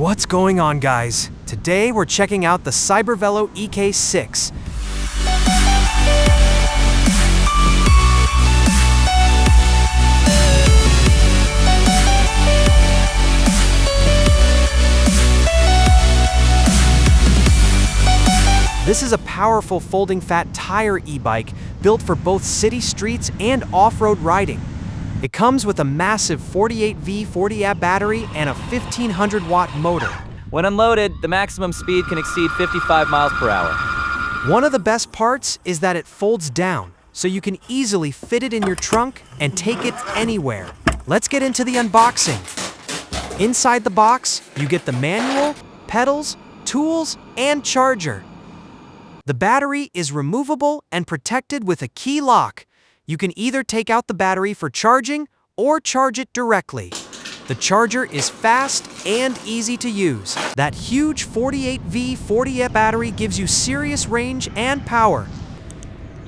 What's going on, guys? Today we're checking out the Cybervelo EK6. This is a powerful folding fat tire e-bike built for both city streets and off-road riding. It comes with a massive 48V 40Ah battery and a 1500 watt motor. When unloaded, the maximum speed can exceed 55 miles per hour. One of the best parts is that it folds down, so you can easily fit it in your trunk and take it anywhere. Let's get into the unboxing. Inside the box, you get the manual, pedals, tools, and charger. The battery is removable and protected with a key lock. You can either take out the battery for charging or charge it directly. The charger is fast and easy to use. That huge 48V 40Ah battery gives you serious range and power.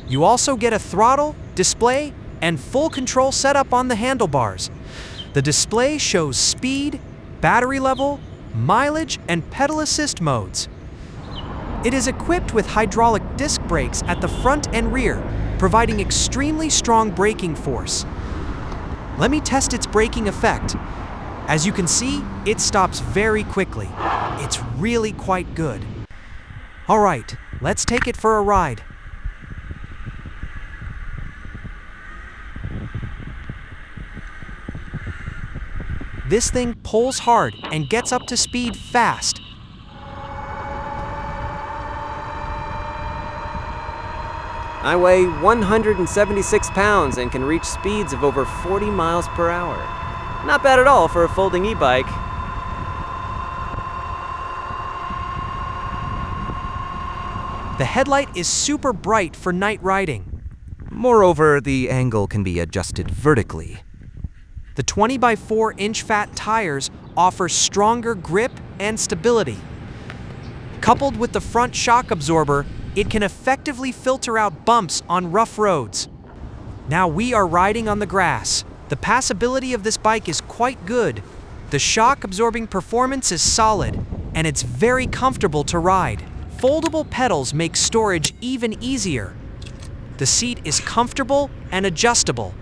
You also get a throttle, display, and full control setup on the handlebars. The display shows speed, battery level, mileage, and pedal assist modes. It is equipped with hydraulic disc brakes at the front and rear, providing extremely strong braking force. Let me test its braking effect. As you can see, it stops very quickly. It's really quite good. All right, let's take it for a ride. This thing pulls hard and gets up to speed fast. I weigh 176 pounds and can reach speeds of over 40 miles per hour. Not bad at all for a folding e-bike. The headlight is super bright for night riding. Moreover, the angle can be adjusted vertically. The 20 by 4 inch fat tires offer stronger grip and stability. Coupled with the front shock absorber, it can effectively filter out bumps on rough roads. Now we are riding on the grass. The passability of this bike is quite good. The shock-absorbing performance is solid, and it's very comfortable to ride. Foldable pedals make storage even easier. The seat is comfortable and adjustable.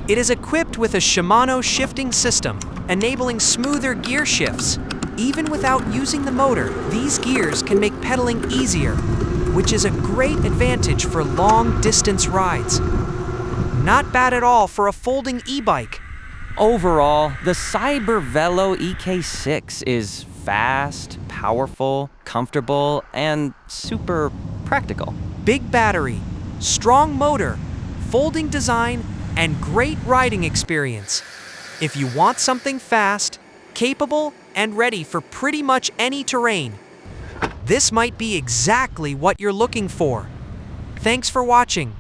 It is equipped with a Shimano shifting system, enabling smoother gear shifts. Even without using the motor, these gears can make pedaling easier, which is a great advantage for long-distance rides. Not bad at all for a folding e-bike. Overall, the Cybervelo EK6 is fast, powerful, comfortable, and super practical. Big battery, strong motor, folding design, and great riding experience. If you want something fast, capable, and ready for pretty much any terrain, this might be exactly what you're looking for. Thanks for watching.